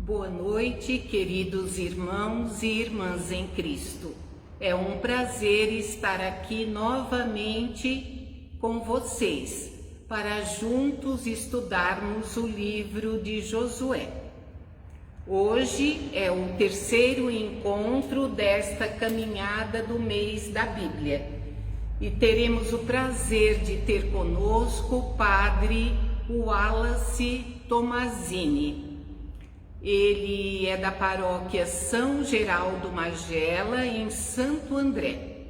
Boa noite, queridos irmãos e irmãs em Cristo. É um prazer estar aqui novamente com vocês para juntos estudarmos o livro de Josué. Hoje é o terceiro encontro desta caminhada do mês da Bíblia e teremos o prazer de ter conosco o Padre Wallace Tomazini. Ele é da paróquia São Geraldo Magela, em Santo André.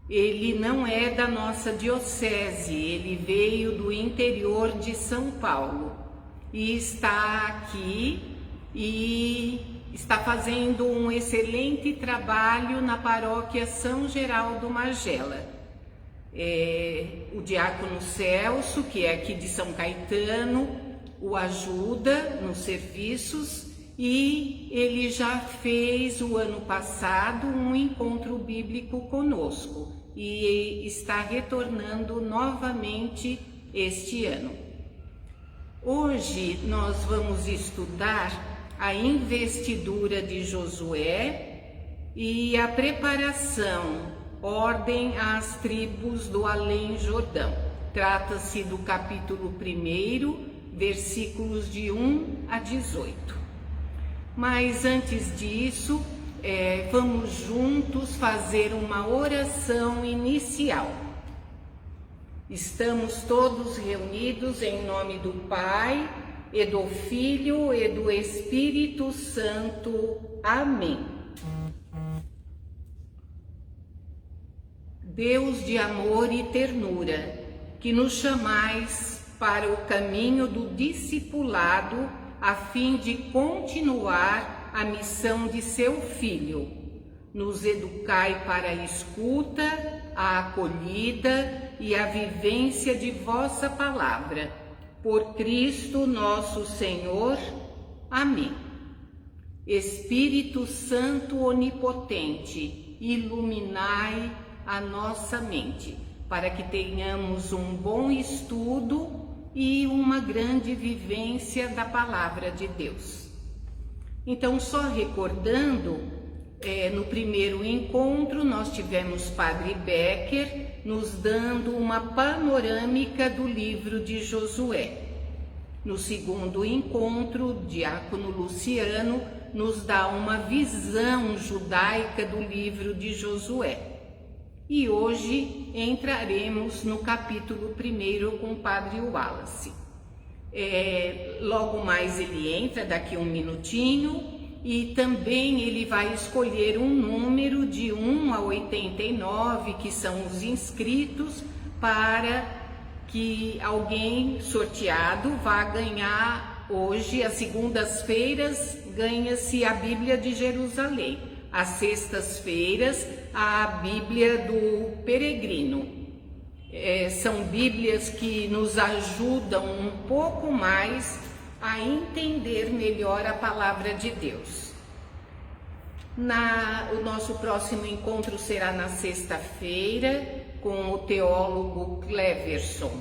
Ele não é da nossa diocese, ele veio do interior de São Paulo e está aqui e está fazendo um excelente trabalho na paróquia São Geraldo Magela. O diácono Celso, que é aqui de São Caetano, o ajuda nos serviços e ele já fez o ano passado um encontro bíblico conosco e está retornando novamente este ano. Hoje nós vamos estudar a investidura de Josué e a preparação, ordem às tribos do Além Jordão. Trata-se do capítulo 1, versículos de 1 a 18. Mas antes disso, vamos juntos fazer uma oração inicial. Estamos todos reunidos em nome do Pai, e do Filho, e do Espírito Santo. Amém. Deus de amor e ternura, que nos chamais para o caminho do discipulado, a fim de continuar a missão de seu Filho. Nos educai para a escuta, a acolhida e a vivência de vossa palavra. Por Cristo nosso Senhor. Amém. Espírito Santo onipotente, iluminai a nossa mente, para que tenhamos um bom estudo e uma grande vivência da palavra de Deus. Então, só recordando, no primeiro encontro nós tivemos Padre Becker nos dando uma panorâmica do livro de Josué. No segundo encontro, Diácono Luciano nos dá uma visão judaica do livro de Josué. E hoje entraremos no capítulo 1 com o Padre Wallace. Logo mais ele entra, daqui um minutinho, e também ele vai escolher um número de 1 a 89, que são os inscritos, para que alguém sorteado vá ganhar hoje, às segundas-feiras, ganha-se a Bíblia de Jerusalém. Às sextas-feiras, a Bíblia do Peregrino. São Bíblias que nos ajudam um pouco mais a entender melhor a palavra de Deus. O nosso próximo encontro será na sexta-feira com o teólogo Cleverson,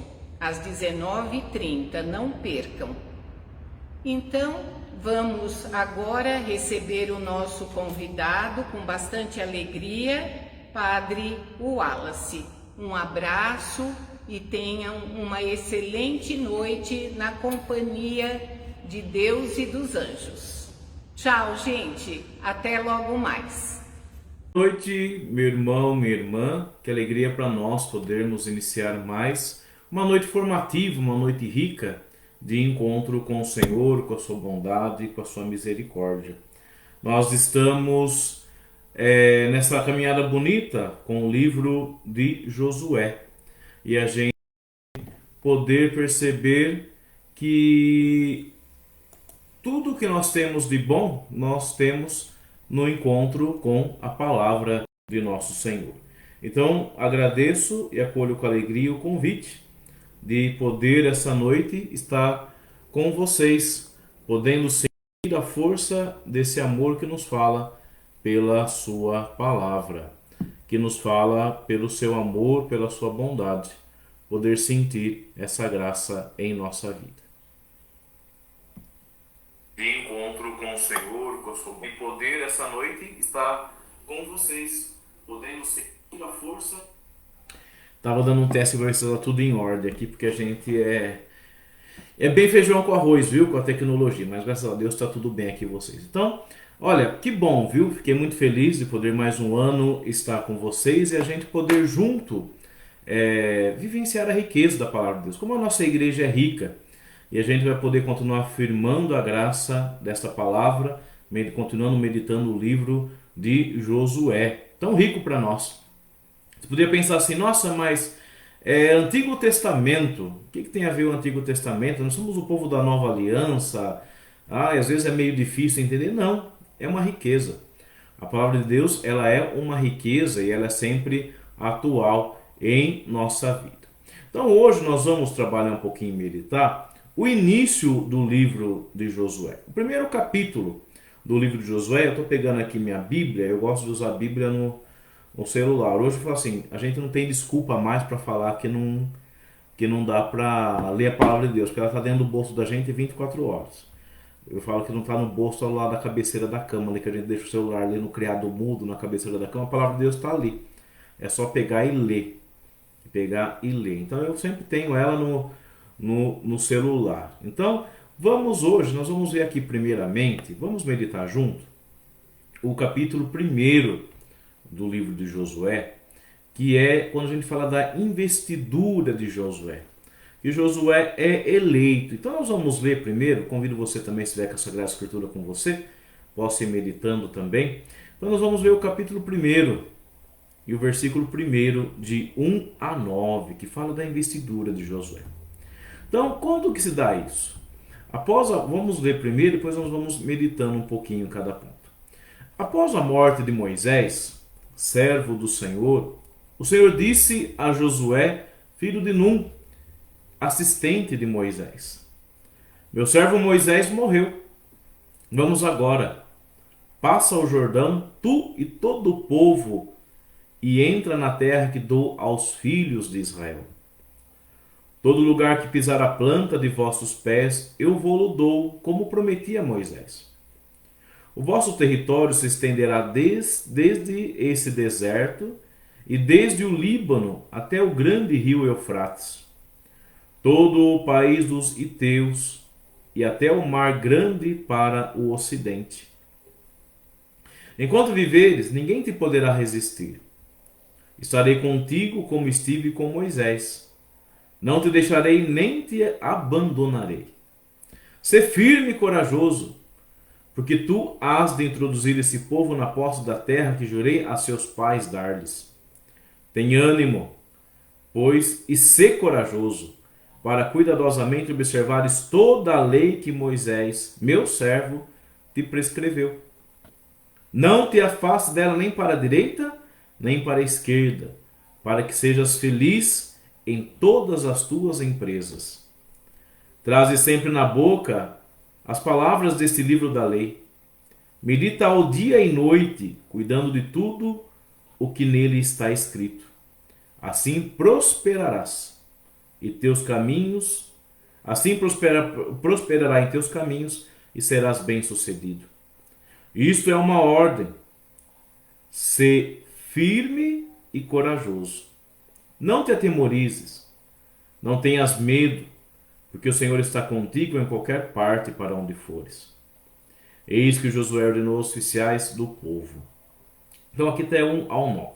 às 19h30, não percam. Então, vamos agora receber o nosso convidado com bastante alegria, Padre Wallace. Um abraço e tenham uma excelente noite na companhia de Deus e dos anjos. Tchau, gente. Até logo mais. Boa noite, meu irmão, minha irmã. Que alegria para nós podermos iniciar mais uma noite formativa, uma noite rica de encontro com o Senhor, com a sua bondade e com a sua misericórdia. Nós estamos nessa caminhada bonita com o livro de Josué e a gente poder perceber que tudo que nós temos de bom, nós temos no encontro com a palavra de nosso Senhor. Então, agradeço e acolho com alegria o convite de poder essa noite estar com vocês, podendo sentir a força desse amor que nos fala pela sua palavra, que nos fala pelo seu amor, pela sua bondade, poder sentir essa graça em nossa vida. de encontro com o Senhor, com a sua e poder essa noite estar com vocês, podendo sentir a força. Tava dando um teste para ver se estava tudo em ordem aqui, porque a gente é bem feijão com arroz, viu, com a tecnologia, mas graças a Deus está tudo bem aqui vocês. Então, olha, que bom, viu? Fiquei muito feliz de poder mais um ano estar com vocês e a gente poder junto vivenciar a riqueza da palavra de Deus. Como a nossa igreja é rica, e a gente vai poder continuar afirmando a graça desta palavra, continuando meditando o livro de Josué, tão rico para nós. Você poderia pensar assim, nossa, mas Antigo Testamento, o que tem a ver o Antigo Testamento? Nós somos o povo da Nova Aliança, às vezes é meio difícil entender. Não, é uma riqueza. A palavra de Deus, ela é uma riqueza e ela é sempre atual em nossa vida. Então hoje nós vamos trabalhar um pouquinho e meditar o início do livro de Josué. O primeiro capítulo do livro de Josué, eu estou pegando aqui minha Bíblia, eu gosto de usar a Bíblia no celular. Hoje eu falo assim, a gente não tem desculpa mais para falar que não dá para ler a palavra de Deus, porque ela está dentro do bolso da gente 24 horas. Eu falo que não está no bolso ao lado da cabeceira da cama, ali que a gente deixa o celular ali no criado mudo, na cabeceira da cama, a palavra de Deus está ali. É só pegar e ler. Pegar e ler. Então eu sempre tenho ela no celular. Então, nós vamos ver aqui primeiramente, vamos meditar junto, o capítulo 1 do livro de Josué, que é quando a gente fala da investidura de Josué. Que Josué é eleito. Então nós vamos ler primeiro, convido você também, se tiver com a Sagrada Escritura com você, possa ir meditando também. Então nós vamos ver o capítulo 1 e o versículo 1 de 1 a 9, que fala da investidura de Josué. Então, quando que se dá isso? Vamos ler primeiro, depois nós vamos meditando um pouquinho em cada ponto. Após a morte de Moisés, servo do Senhor, o Senhor disse a Josué, filho de Num, assistente de Moisés: meu servo Moisés morreu. Vamos agora, passa o Jordão, tu e todo o povo, e entra na terra que dou aos filhos de Israel. Todo lugar que pisar a planta de vossos pés, eu vou-lo dou, como prometi a Moisés. O vosso território se estenderá desde esse deserto e desde o Líbano até o grande rio Eufrates, todo o país dos Heteus e até o mar grande para o ocidente. Enquanto viveres, ninguém te poderá resistir. Estarei contigo como estive com Moisés. Não te deixarei nem te abandonarei. Sê firme e corajoso, porque tu hás de introduzir esse povo na posse da terra que jurei a seus pais dar-lhes. Tem ânimo, pois, e sê corajoso, para cuidadosamente observares toda a lei que Moisés, meu servo, te prescreveu. Não te afastes dela nem para a direita, nem para a esquerda, para que sejas feliz em todas as tuas empresas. Traze sempre na boca as palavras deste livro da lei. Medita ao dia e noite, cuidando de tudo o que nele está escrito. Assim prosperarás e teus caminhos, prosperará em teus caminhos e serás bem-sucedido. Isto é uma ordem. Sê firme e corajoso. Não te atemorizes, não tenhas medo, porque o Senhor está contigo em qualquer parte para onde fores. Eis que Josué ordenou aos oficiais do povo. Então aqui está 1 ao 9.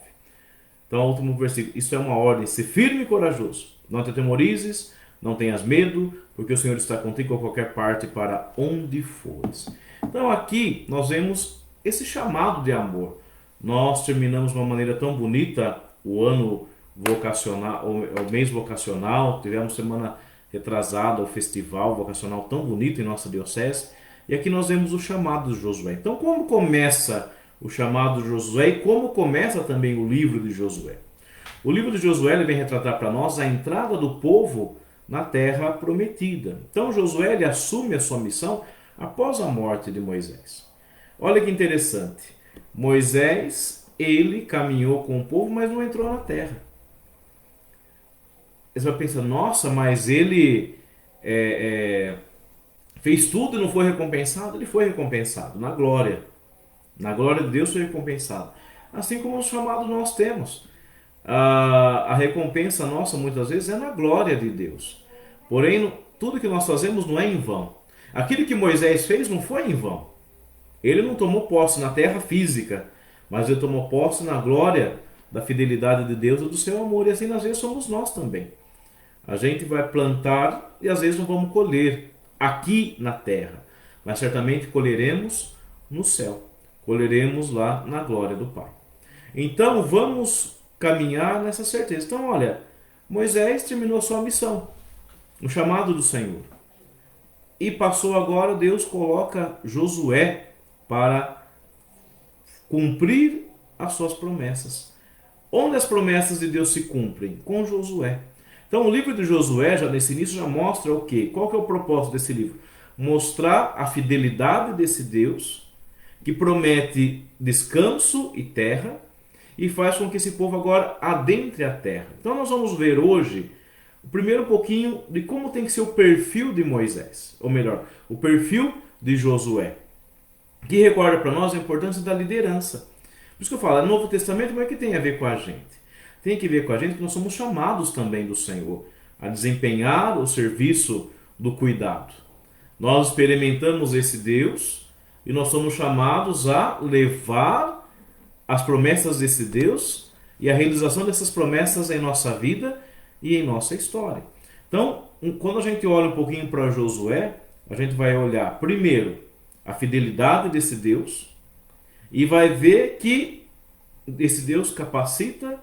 Então o último versículo. Isso é uma ordem, ser firme e corajoso. Não te atemorizes, não tenhas medo, porque o Senhor está contigo em qualquer parte para onde fores. Então aqui nós vemos esse chamado de amor. Nós terminamos de uma maneira tão bonita o ano vocacional, o mês vocacional. Tivemos semana retrasada o festival vocacional tão bonito em nossa diocese. E aqui nós vemos o chamado de Josué. Então, como começa o chamado de Josué e como começa também o livro de Josué? O livro de Josué ele vem retratar para nós a entrada do povo na terra prometida. Então, Josué ele assume a sua missão após a morte de Moisés. Olha que interessante. Moisés, ele caminhou com o povo, mas não entrou na terra. Você vai pensar, nossa, mas ele fez tudo e não foi recompensado, ele foi recompensado na glória. Na glória de Deus foi recompensado. Assim como o chamado nós temos. A recompensa nossa muitas vezes é na glória de Deus. Porém, tudo que nós fazemos não é em vão. Aquilo que Moisés fez não foi em vão. Ele não tomou posse na terra física, mas ele tomou posse na glória da fidelidade de Deus e do seu amor. E assim às vezes somos nós também. A gente vai plantar e às vezes não vamos colher aqui na terra, mas certamente colheremos no céu. Colheremos lá na glória do Pai. Então vamos caminhar nessa certeza. Então olha, Moisés terminou sua missão, o chamado do Senhor. E passou agora, Deus coloca Josué para cumprir as suas promessas. Onde as promessas de Deus se cumprem? Com Josué. Então o livro de Josué, já nesse início, já mostra o quê? Qual que é o propósito desse livro? Mostrar a fidelidade desse Deus, que promete descanso e terra, e faz com que esse povo agora adentre a terra. Então nós vamos ver hoje, primeiro um pouquinho de como tem que ser o perfil de Moisés, ou melhor, o perfil de Josué, que recorda para nós a importância da liderança. Por isso que eu falo, no Novo Testamento, mas é que tem a ver com a gente? Tem que ver com a gente que nós somos chamados também do Senhor a desempenhar o serviço do cuidado. Nós experimentamos esse Deus e nós somos chamados a levar as promessas desse Deus e a realização dessas promessas em nossa vida e em nossa história. Então, quando a gente olha um pouquinho para Josué, a gente vai olhar primeiro a fidelidade desse Deus e vai ver que esse Deus capacita,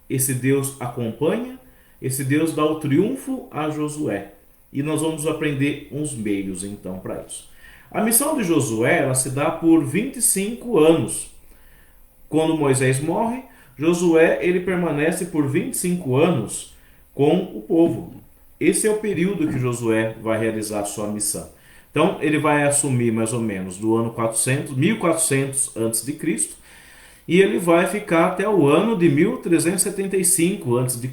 esse Deus acompanha, esse Deus dá o triunfo a Josué. E nós vamos aprender uns meios então para isso. A missão de Josué ela se dá por 25 anos. Quando Moisés morre, Josué ele permanece por 25 anos com o povo. Esse é o período que Josué vai realizar a sua missão. Então ele vai assumir mais ou menos do ano 1400 a.C., e ele vai ficar até o ano de 1375 a.C.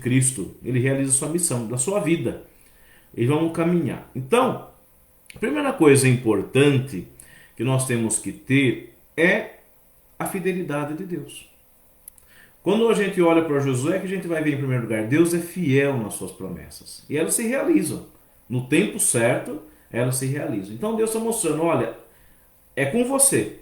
Ele realiza sua missão da sua vida. E vamos caminhar. Então, a primeira coisa importante que nós temos que ter é a fidelidade de Deus. Quando a gente olha para Josué, que a gente vai ver em primeiro lugar, Deus é fiel nas suas promessas. E elas se realizam. No tempo certo, elas se realizam. Então Deus está mostrando, olha, é com você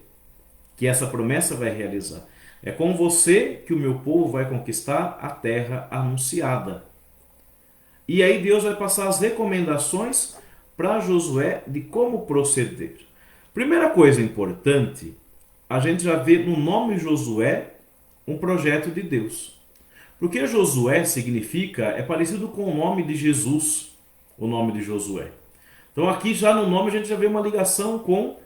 que essa promessa vai realizar. É com você que o meu povo vai conquistar a terra anunciada. E aí Deus vai passar as recomendações para Josué de como proceder. Primeira coisa importante, a gente já vê no nome Josué um projeto de Deus. Porque Josué significa, é parecido com o nome de Jesus, o nome de Josué. Então aqui já no nome a gente já vê uma ligação com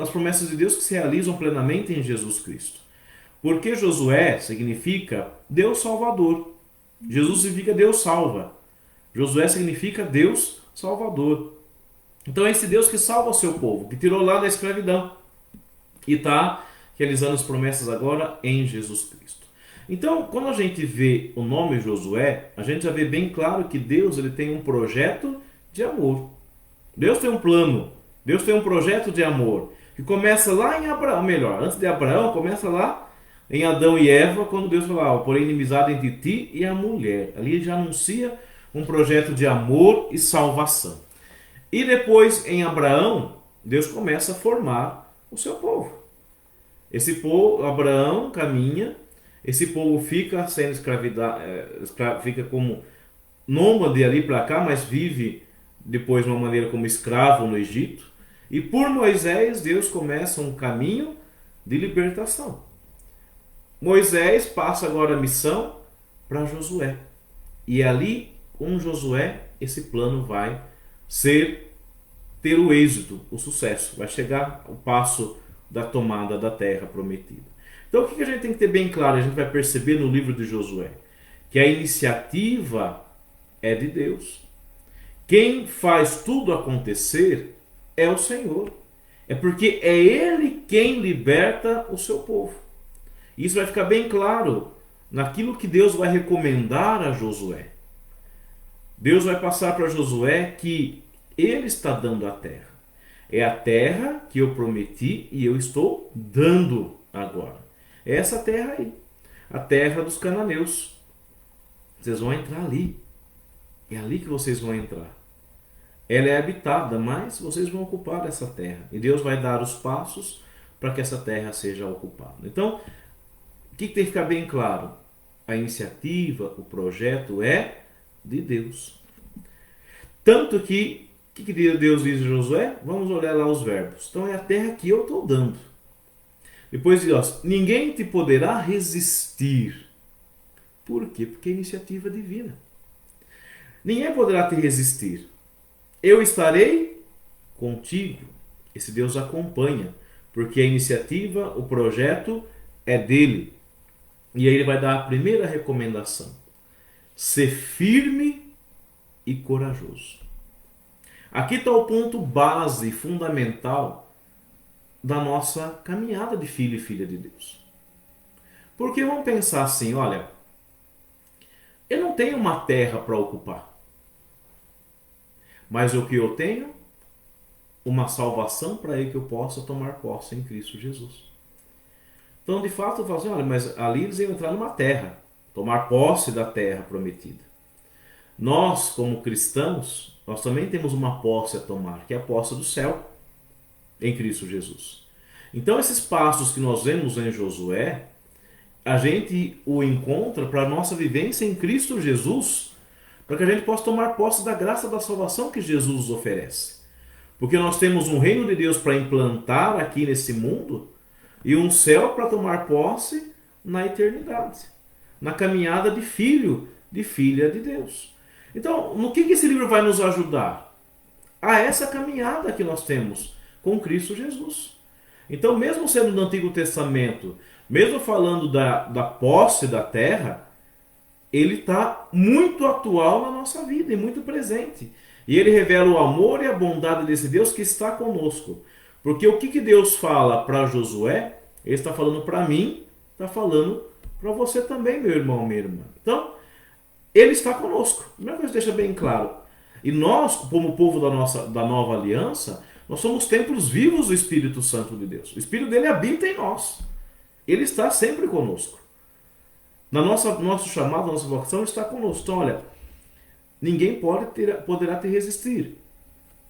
as promessas de Deus que se realizam plenamente em Jesus Cristo. Porque Josué significa Deus Salvador. Jesus significa Deus salva. Josué significa Deus Salvador. Então é esse Deus que salva o seu povo, que tirou lá da escravidão e está realizando as promessas agora em Jesus Cristo. Então, quando a gente vê o nome Josué, a gente já vê bem claro que Deus ele tem um projeto de amor. Deus tem um plano, Deus tem um projeto de amor, que começa lá em Abraão, melhor, antes de Abraão, começa lá em Adão e Eva, quando Deus fala, porém inimizade entre ti e a mulher. Ali ele já anuncia um projeto de amor e salvação. E depois, em Abraão, Deus começa a formar o seu povo. Esse povo, Abraão caminha, esse povo fica sendo fica como nômade ali para cá, mas vive depois de uma maneira como escravo no Egito. E por Moisés, Deus começa um caminho de libertação. Moisés passa agora a missão para Josué. E ali, com Josué, esse plano vai ter o êxito, o sucesso. Vai chegar o passo da tomada da terra prometida. Então o que a gente tem que ter bem claro, a gente vai perceber no livro de Josué, que a iniciativa é de Deus. Quem faz tudo acontecer é o Senhor. É porque é Ele quem liberta o seu povo. Isso vai ficar bem claro naquilo que Deus vai recomendar a Josué. Deus vai passar para Josué que Ele está dando a terra. É a terra que eu prometi e eu estou dando agora. É essa terra aí. A terra dos cananeus. Vocês vão entrar ali. É ali que vocês vão entrar. Ela é habitada, mas vocês vão ocupar essa terra. E Deus vai dar os passos para que essa terra seja ocupada. Então, o que tem que ficar bem claro? A iniciativa, o projeto é de Deus. Tanto que, o que Deus diz a Josué? Vamos olhar lá os verbos. Então, é a terra que eu estou dando. Depois diz, ó, ninguém te poderá resistir. Por quê? Porque é iniciativa divina. Ninguém poderá te resistir. Eu estarei contigo. Esse Deus acompanha, porque a iniciativa, o projeto é dele. E aí ele vai dar a primeira recomendação. Ser firme e corajoso. Aqui está o ponto base, fundamental da nossa caminhada de filho e filha de Deus. Porque vamos pensar assim, olha, eu não tenho uma terra para ocupar. Mas o que eu tenho? Uma salvação para que eu possa tomar posse em Cristo Jesus. Então, de fato, eu falo assim, olha, mas ali eles iam entrar numa terra, tomar posse da terra prometida. Nós, como cristãos, nós também temos uma posse a tomar, que é a posse do céu, em Cristo Jesus. Então, esses passos que nós vemos em Josué, a gente o encontra para a nossa vivência em Cristo Jesus, para que a gente possa tomar posse da graça da salvação que Jesus nos oferece. Porque nós temos um reino de Deus para implantar aqui nesse mundo e um céu para tomar posse na eternidade, na caminhada de filho, de filha de Deus. Então, no que esse livro vai nos ajudar? A essa caminhada que nós temos com Cristo Jesus. Então, mesmo sendo do Antigo Testamento, mesmo falando da posse da terra, ele está muito atual na nossa vida e muito presente. E ele revela o amor e a bondade desse Deus que está conosco. Porque o que Deus fala para Josué, ele está falando para mim, está falando para você também, meu irmão, minha irmã. Então, ele está conosco. A primeira coisa deixa bem claro. E nós, como povo da nova aliança, nós somos templos vivos do Espírito Santo de Deus. O Espírito dele habita em nós. Ele está sempre conosco. Nosso chamado, nossa vocação está conosco. Então, olha, ninguém poderá te resistir.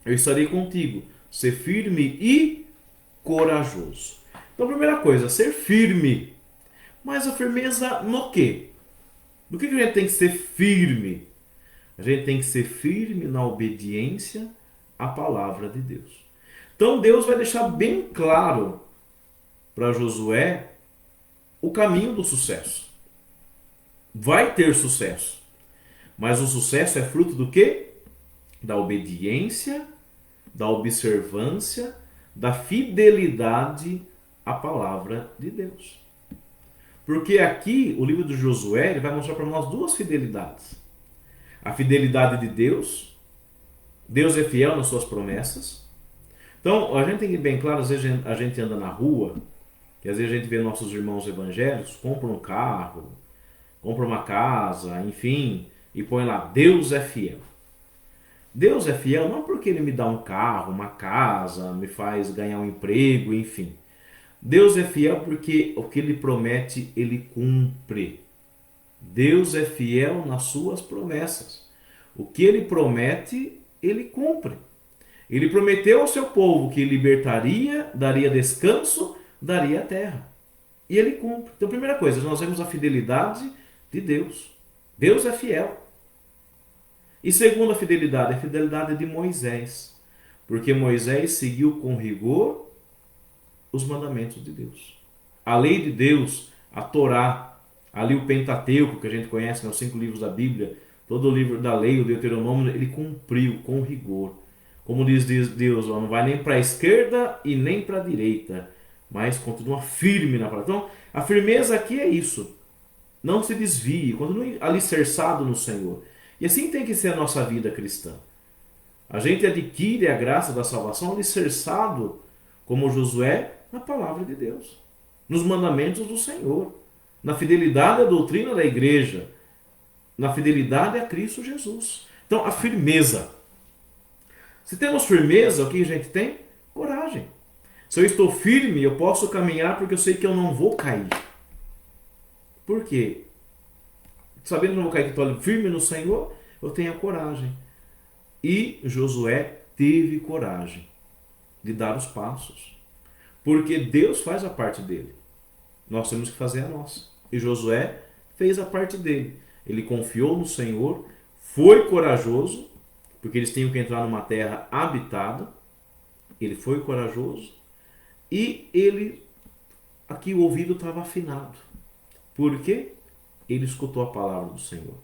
Eu estarei contigo. Ser firme e corajoso. Então, a primeira coisa, ser firme. Mas a firmeza no quê? Do que a gente tem que ser firme? A gente tem que ser firme na obediência à palavra de Deus. Então, Deus vai deixar bem claro para Josué o caminho do sucesso. Vai ter sucesso. Mas o sucesso é fruto do quê? Da obediência, da observância, da fidelidade à palavra de Deus. Porque aqui, o livro de Josué, ele vai mostrar para nós duas fidelidades. A fidelidade de Deus. Deus é fiel nas suas promessas. Então, a gente tem que ir bem claro, às vezes a gente anda na rua, e às vezes a gente vê nossos irmãos evangélicos, compram um carro, compra uma casa, enfim, e põe lá, Deus é fiel. Deus é fiel não porque ele me dá um carro, uma casa, me faz ganhar um emprego, enfim. Deus é fiel porque o que ele promete, ele cumpre. Deus é fiel nas suas promessas. O que ele promete, ele cumpre. Ele prometeu ao seu povo que libertaria, daria descanso, daria terra. E ele cumpre. Então, primeira coisa, nós vemos a fidelidade de Deus. Deus é fiel. E segunda fidelidade, a fidelidade de Moisés. Porque Moisés seguiu com rigor os mandamentos de Deus. A lei de Deus, a Torá, ali o Pentateuco, que a gente conhece, os 5 livros da Bíblia, todo o livro da lei, o Deuteronômio, ele cumpriu com rigor. Como diz Deus, não vai nem para a esquerda e nem para a direita, mas continua firme na palavra. Então, a firmeza aqui é isso. Não se desvie, continue alicerçado no Senhor. E assim tem que ser a nossa vida cristã. A gente adquire a graça da salvação alicerçado, como Josué, na palavra de Deus, nos mandamentos do Senhor, na fidelidade à doutrina da igreja, na fidelidade a Cristo Jesus. Então, a firmeza. Se temos firmeza, o que a gente tem? Coragem. Se eu estou firme, eu posso caminhar porque eu sei que eu não vou cair. Por quê? Sabendo que eu não vou cair, que estou firme no Senhor, eu tenho a coragem. E Josué teve coragem de dar os passos. Porque Deus faz a parte dele. Nós temos que fazer a nossa. E Josué fez a parte dele. Ele confiou no Senhor, foi corajoso, porque eles tinham que entrar numa terra habitada. Ele foi corajoso e aqui o ouvido estava afinado. Por quê? Ele escutou a palavra do Senhor.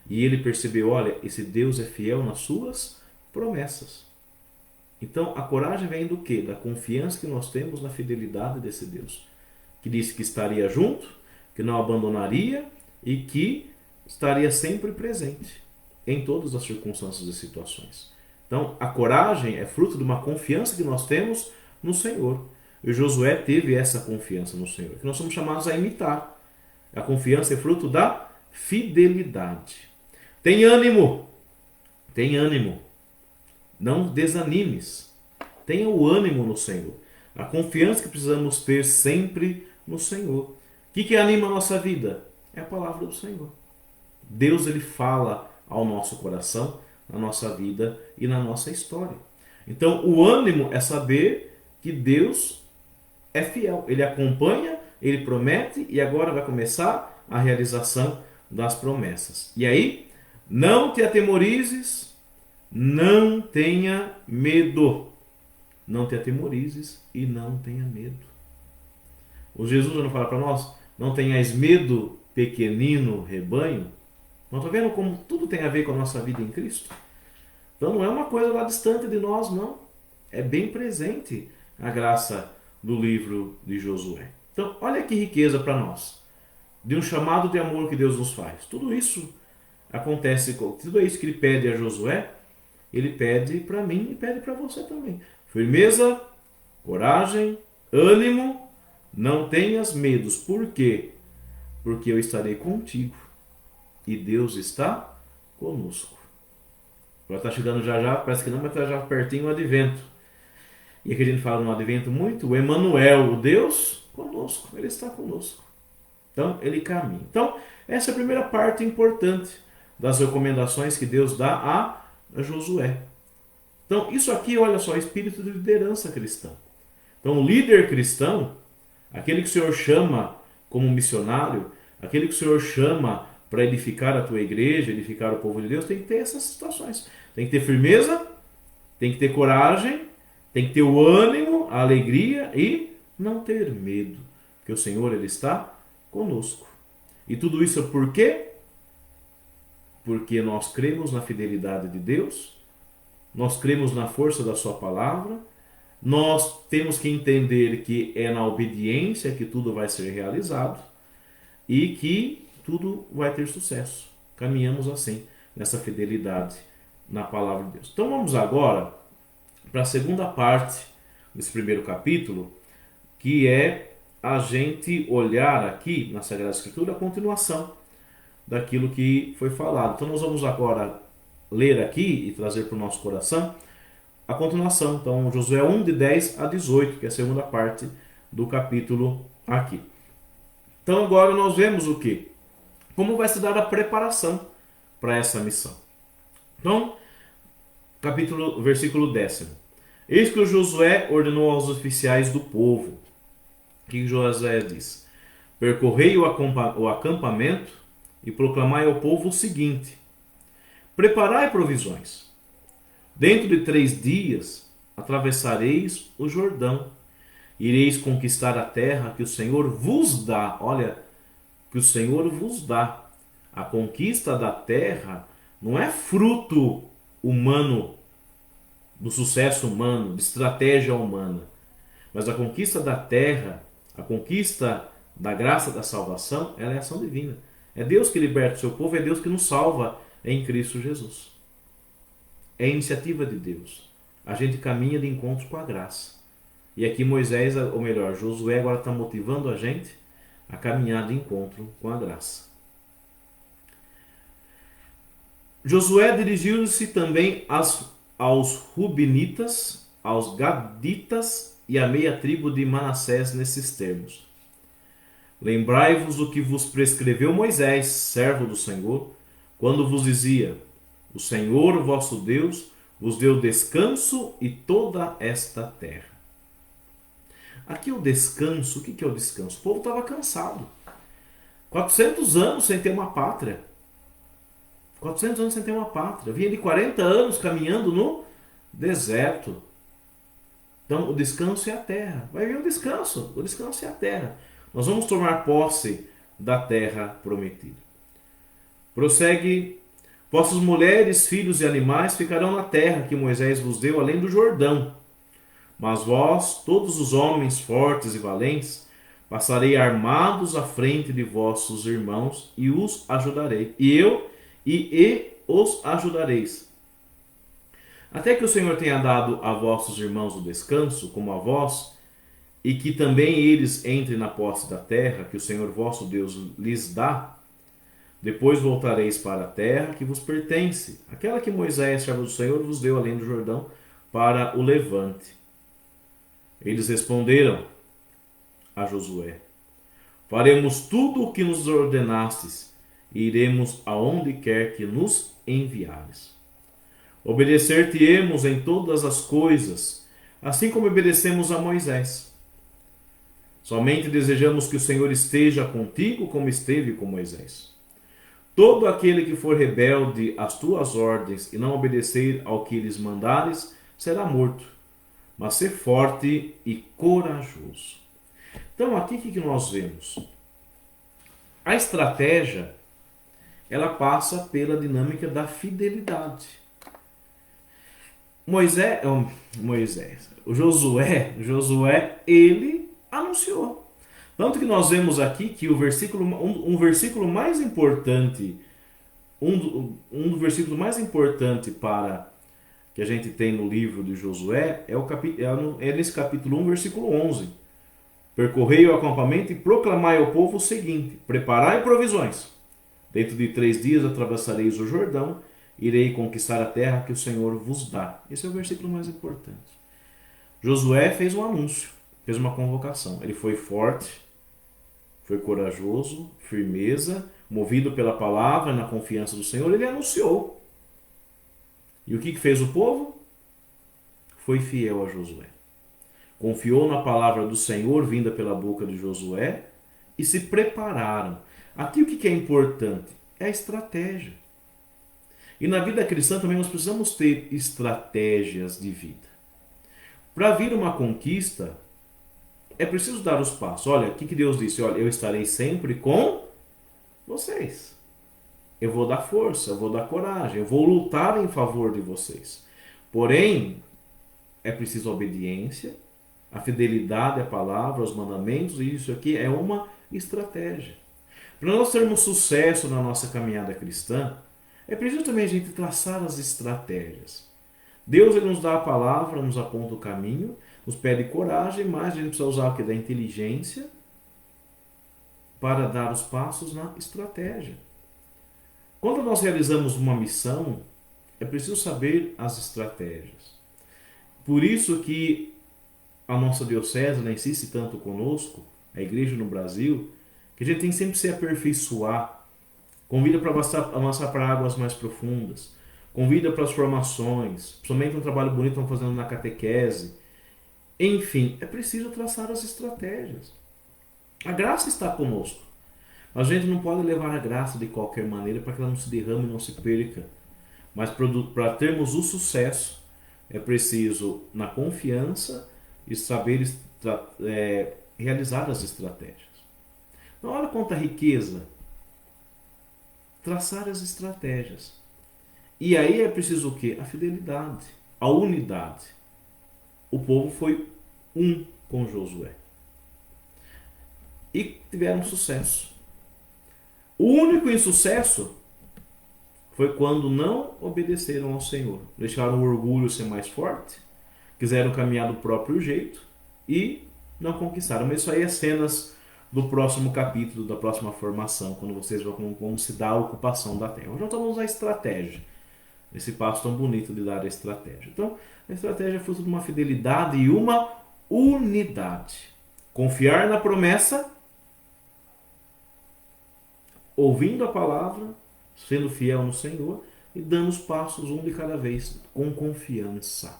E ele percebeu, olha, esse Deus é fiel nas suas promessas. Então, a coragem vem do quê? Da confiança que nós temos na fidelidade desse Deus, que disse que estaria junto, que não abandonaria e que estaria sempre presente em todas as circunstâncias e situações. Então, a coragem é fruto de uma confiança que nós temos no Senhor. E Josué teve essa confiança no Senhor, que nós somos chamados a imitar. A confiança é fruto da fidelidade. Tem ânimo. Tem ânimo. Não desanimes. Tenha o ânimo no Senhor. A confiança que precisamos ter sempre no Senhor. O que anima a nossa vida? É a palavra do Senhor. Deus, ele fala ao nosso coração, na nossa vida e na nossa história. Então, o ânimo é saber que Deus é fiel. Ele acompanha, ele promete e agora vai começar a realização das promessas. E aí, não te atemorizes, não tenha medo. Não te atemorizes e não tenha medo. O Jesus não fala para nós, não tenhais medo, pequenino rebanho. Não está vendo como tudo tem a ver com a nossa vida em Cristo? Então não é uma coisa lá distante de nós, não. É bem presente a graça do livro de Josué. Então, olha que riqueza para nós. De um chamado de amor que Deus nos faz. Tudo isso acontece, tudo isso que ele pede a Josué, ele pede para mim e pede para você também. Firmeza, coragem, ânimo, não tenhas medos. Por quê? Porque eu estarei contigo e Deus está conosco. Agora está chegando já, parece que não, mas está já pertinho o advento. E aqui a gente fala no advento muito, o Emmanuel, o Deus conosco, ele está conosco. Então, ele caminha. Então, essa é a primeira parte importante das recomendações que Deus dá a Josué. Então, isso aqui, olha só, é espírito de liderança cristã. Então, o líder cristão, aquele que o Senhor chama como missionário, aquele que o Senhor chama para edificar a tua igreja, edificar o povo de Deus, tem que ter essas situações. Tem que ter firmeza, tem que ter coragem, tem que ter o ânimo, a alegria e não ter medo, porque o Senhor, ele está conosco. E tudo isso por quê? Porque nós cremos na fidelidade de Deus, nós cremos na força da sua palavra, nós temos que entender que é na obediência que tudo vai ser realizado e que tudo vai ter sucesso. Caminhamos assim, nessa fidelidade na palavra de Deus. Então vamos agora para a segunda parte desse primeiro capítulo, que é a gente olhar aqui na Sagrada Escritura a continuação daquilo que foi falado. Então nós vamos agora ler aqui e trazer para o nosso coração a continuação. Então Josué 1, de 10 a 18, que é a segunda parte do capítulo aqui. Então agora nós vemos o que? Como vai se dar a preparação para essa missão. Então, versículo 10. Eis que o Josué ordenou aos oficiais do povo. O que Josué diz? Percorrei o acampamento e proclamai ao povo o seguinte: preparai provisões. Dentro de 3 dias atravessareis o Jordão. Ireis conquistar a terra que o Senhor vos dá. Olha, que o Senhor vos dá. A conquista da terra não é fruto humano, do sucesso humano, de estratégia humana. Mas a conquista da terra, a conquista da graça da salvação, ela é ação divina. É Deus que liberta o seu povo, é Deus que nos salva em Cristo Jesus. É a iniciativa de Deus. A gente caminha de encontro com a graça. E aqui Moisés, ou melhor, Josué agora está motivando a gente a caminhar de encontro com a graça. Josué dirigiu-se também aos Rubinitas, aos Gaditas e à meia tribo de Manassés nesses termos: lembrai-vos do que vos prescreveu Moisés, servo do Senhor, quando vos dizia: o Senhor, vosso Deus, vos deu descanso e toda esta terra. Aqui o descanso, o que é o descanso? O povo estava cansado. 400 anos sem ter uma pátria. 400 anos sem ter uma pátria. Vinha de 40 anos caminhando no deserto. Então o descanso é a terra. Vai vir o descanso é a terra. Nós vamos tomar posse da terra prometida. Prossegue: vossas mulheres, filhos e animais ficarão na terra que Moisés vos deu, além do Jordão. Mas vós, todos os homens fortes e valentes, passarei armados à frente de vossos irmãos e os ajudarei. E os ajudareis. Até que o Senhor tenha dado a vossos irmãos o descanso, como a vós, e que também eles entrem na posse da terra que o Senhor vosso Deus lhes dá, depois voltareis para a terra que vos pertence, aquela que Moisés, servo do Senhor, vos deu além do Jordão, para o levante. Eles responderam a Josué: faremos tudo o que nos ordenastes e iremos aonde quer que nos enviares. Obedecer-te-emos em todas as coisas, assim como obedecemos a Moisés. Somente desejamos que o Senhor esteja contigo como esteve com Moisés. Todo aquele que for rebelde às tuas ordens e não obedecer ao que lhes mandares, será morto. Mas ser forte e corajoso. Então aqui o que nós vemos? A estratégia, ela passa pela dinâmica da fidelidade. O Josué, ele anunciou. Tanto que nós vemos aqui que o versículo, um versículo mais importante, um dos versículos mais importantes para que a gente tem no livro de Josué é nesse capítulo 1, versículo 11. Percorrei o acampamento e proclamai ao povo o seguinte: preparai provisões. Dentro de 3 dias atravessareis o Jordão, irei conquistar a terra que o Senhor vos dá. Esse é o versículo mais importante. Josué fez um anúncio, fez uma convocação. Ele foi forte, foi corajoso, firmeza, movido pela palavra, na confiança do Senhor, ele anunciou. E o que fez o povo? Foi fiel a Josué. Confiou na palavra do Senhor vinda pela boca de Josué e se prepararam. Aqui o que é importante? É a estratégia. E na vida cristã também nós precisamos ter estratégias de vida. Para vir uma conquista, é preciso dar os passos. Olha, o que Deus disse? Olha, eu estarei sempre com vocês. Eu vou dar força, eu vou dar coragem, eu vou lutar em favor de vocês. Porém, é preciso a obediência, a fidelidade à palavra, aos mandamentos, e isso aqui é uma estratégia. Para nós termos sucesso na nossa caminhada cristã, é preciso também a gente traçar as estratégias. Deus ele nos dá a palavra, nos aponta o caminho, nos pede coragem, mas a gente precisa usar o que? Da inteligência para dar os passos na estratégia. Quando nós realizamos uma missão, é preciso saber as estratégias. Por isso que a nossa diocese insiste tanto conosco, a igreja no Brasil, que a gente tem que sempre se aperfeiçoar. Convida para avançar para águas mais profundas. Convida para as formações. Principalmente um trabalho bonito que estão fazendo na catequese. Enfim, é preciso traçar as estratégias. A graça está conosco. Mas a gente não pode levar a graça de qualquer maneira para que ela não se derrame e não se perca. Mas para termos o sucesso, é preciso, na confiança, e saber realizar as estratégias. Então, olha quanta riqueza. Traçar as estratégias. E aí é preciso o quê? A fidelidade, a unidade. O povo foi um com Josué. E tiveram sucesso. O único insucesso foi quando não obedeceram ao Senhor. Deixaram o orgulho ser mais forte, quiseram caminhar do próprio jeito e não conquistaram. Mas isso aí é cenas do próximo capítulo, da próxima formação, quando vocês vão como se dá a ocupação da terra. Hoje nós estamos na estratégia. esse passo tão bonito de dar a estratégia. Então, a estratégia é fruto de uma fidelidade e uma unidade. Confiar na promessa, ouvindo a palavra, sendo fiel no Senhor e dando os passos um de cada vez com confiança.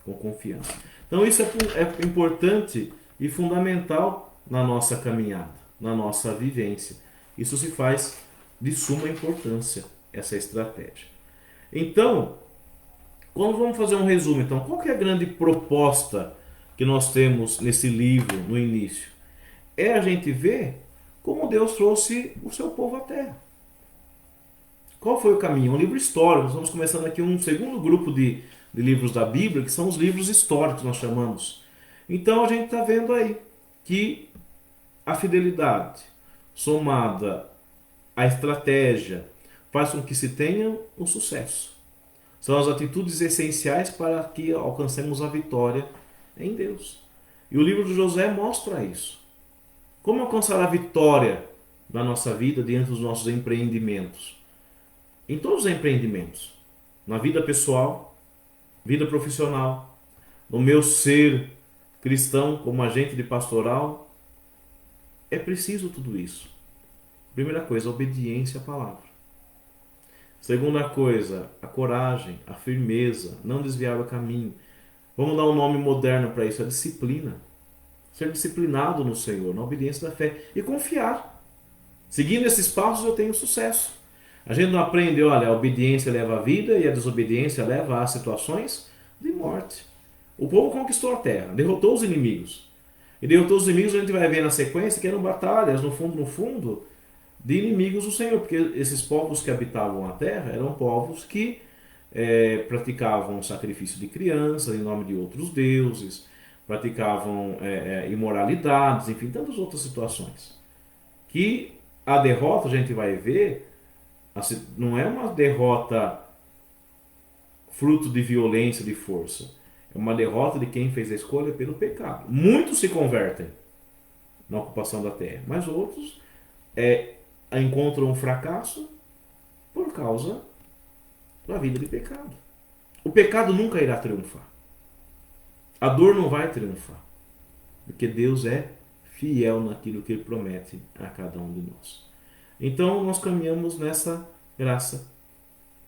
Com confiança. Então isso é importante e fundamental na nossa caminhada, na nossa vivência. Isso se faz de suma importância, essa estratégia. Então, quando vamos fazer um resumo, então, qual que é a grande proposta que nós temos nesse livro, no início? É a gente ver como Deus trouxe o seu povo à Terra. Qual foi o caminho? Um livro histórico. Nós estamos começando aqui um segundo grupo de livros da Bíblia, que são os livros históricos, nós chamamos. Então a gente está vendo aí que a fidelidade somada à estratégia faz com que se tenha o sucesso. São as atitudes essenciais para que alcancemos a vitória em Deus. E o livro de Josué mostra isso. Como alcançar a vitória na nossa vida diante dos nossos empreendimentos? Em todos os empreendimentos. Na vida pessoal, vida profissional, no meu ser cristão como agente de pastoral, é preciso tudo isso. Primeira coisa, a obediência à palavra. Segunda coisa, a coragem, a firmeza, não desviar do caminho. Vamos dar um nome moderno para isso, a disciplina. Ser disciplinado no Senhor, na obediência da fé e confiar. Seguindo esses passos eu tenho sucesso. A gente não aprende, olha, a obediência leva à vida e a desobediência leva a situações de morte. O povo conquistou a terra, derrotou os inimigos. E derrotou os inimigos, a gente vai ver na sequência que eram batalhas, no fundo, de inimigos do Senhor. Porque esses povos que habitavam a terra eram povos que praticavam sacrifício de crianças em nome de outros deuses, praticavam imoralidades, enfim, tantas outras situações. Que a derrota, a gente vai ver, não é uma derrota fruto de violência, de força. É uma derrota de quem fez a escolha pelo pecado. Muitos se convertem na ocupação da terra, mas outros encontram um fracasso por causa da vida de pecado. O pecado nunca irá triunfar. A dor não vai triunfar. Porque Deus é fiel naquilo que Ele promete a cada um de nós. Então nós caminhamos nessa graça.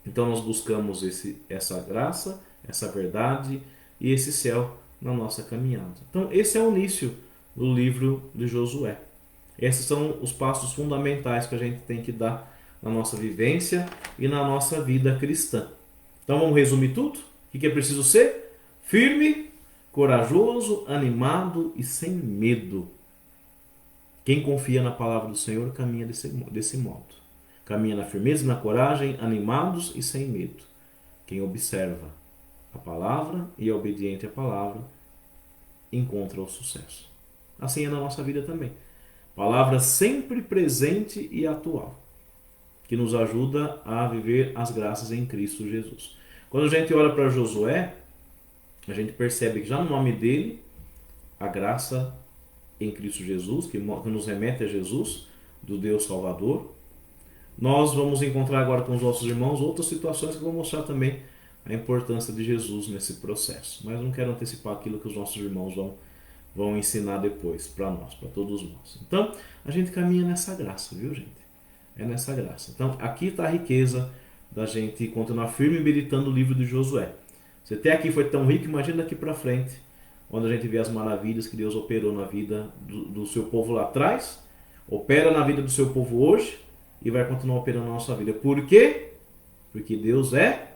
Então nós buscamos essa graça, essa verdade e esse céu na nossa caminhada. Então esse é o início do livro de Josué. Esses são os passos fundamentais que a gente tem que dar na nossa vivência e na nossa vida cristã. Então vamos resumir tudo? O que é preciso ser? Firme, corajoso, animado e sem medo. Quem confia na palavra do Senhor caminha desse modo. Caminha na firmeza e na coragem, animados e sem medo. Quem observa a palavra e é obediente à palavra encontra o sucesso. Assim é na nossa vida também. Palavra sempre presente e atual, que nos ajuda a viver as graças em Cristo Jesus. Quando a gente olha para Josué, a gente percebe que já no nome dele, a graça em Cristo Jesus, que nos remete a Jesus, do Deus Salvador. Nós vamos encontrar agora com os nossos irmãos outras situações que vão mostrar também a importância de Jesus nesse processo. Mas não quero antecipar aquilo que os nossos irmãos vão ensinar depois para nós, para todos nós. Então, a gente caminha nessa graça, viu, gente? É nessa graça. Então, aqui está a riqueza da gente continuar firme meditando o livro de Josué. Se até aqui foi tão rico, imagina daqui para frente, onde a gente vê as maravilhas que Deus operou na vida do seu povo lá atrás, opera na vida do seu povo hoje e vai continuar operando na nossa vida. Por quê? Porque Deus é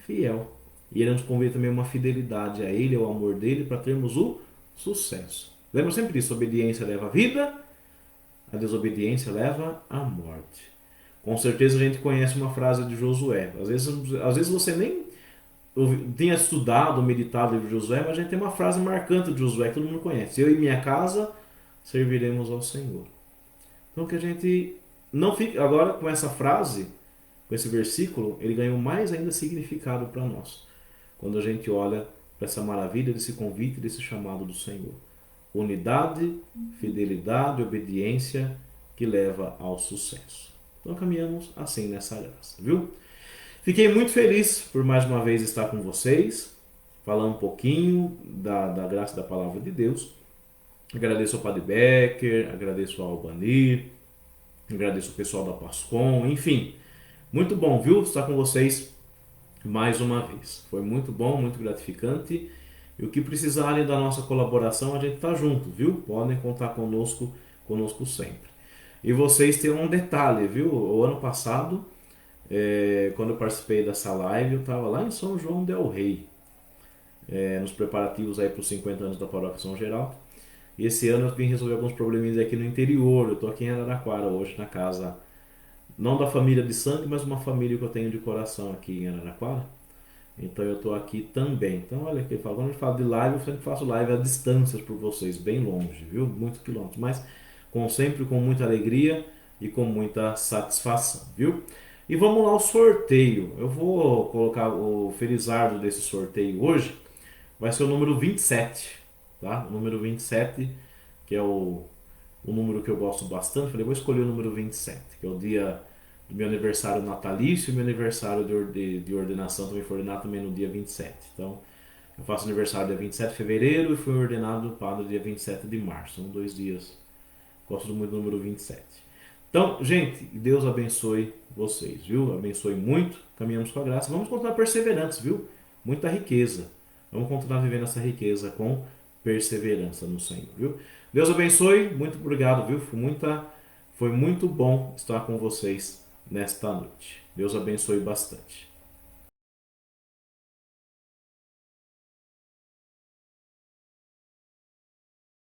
fiel. E Ele nos convida também a uma fidelidade a Ele, ao amor dEle, para termos o sucesso. Lembra sempre disso, a obediência leva à vida, a desobediência leva à morte. Com certeza a gente conhece uma frase de Josué. Às vezes você nem tinha estudado, meditado o livro de Josué, mas a gente tem uma frase marcante de Josué que todo mundo conhece. Eu e minha casa serviremos ao Senhor. Então que a gente não fique agora com essa frase, com esse versículo, ele ganhou mais ainda significado para nós. Quando a gente olha para essa maravilha desse convite, desse chamado do Senhor. Unidade, fidelidade, obediência que leva ao sucesso. Então caminhamos assim nessa graça, viu? Fiquei muito feliz por mais uma vez estar com vocês, falar um pouquinho da graça da palavra de Deus. Agradeço ao Padre Becker, agradeço ao Albanir, agradeço o pessoal da Pascom, enfim. Muito bom, viu? Estar com vocês mais uma vez. Foi muito bom, muito gratificante. E o que precisarem da nossa colaboração, a gente tá junto, viu? Podem contar conosco sempre. E vocês têm um detalhe, viu? O ano passado, quando eu participei dessa live, eu estava lá em São João del Rei, nos preparativos aí para os 50 anos da Paróquia São Geraldo. E esse ano eu vim resolver alguns probleminhas aqui no interior. Eu estou aqui em Araraquara hoje, na casa, não da família de sangue, mas uma família que eu tenho de coração aqui em Araraquara. Então eu estou aqui também. Então olha aqui, quando a gente fala de live, eu sempre faço live a distâncias por vocês, bem longe, viu? Muitos quilômetros, mas sempre com muita alegria e com muita satisfação, viu? E vamos lá ao sorteio. Eu vou colocar o felizardo desse sorteio hoje. Vai ser o número 27, tá? O número 27, que é o número que eu gosto bastante. Falei, vou escolher o número 27, que é o dia do meu aniversário natalício e meu aniversário de ordenação. Também fui ordenado também no dia 27. Então, eu faço aniversário dia 27 de fevereiro e fui ordenado padre dia 27 de março. São 2 dias. Gosto muito do número 27. Então, gente, Deus abençoe vocês, viu? Abençoe muito. Caminhamos com a graça. Vamos continuar perseverantes, viu? Muita riqueza. Vamos continuar vivendo essa riqueza com perseverança no Senhor, viu? Deus abençoe. Muito obrigado, viu? Foi muito bom estar com vocês nesta noite. Deus abençoe bastante.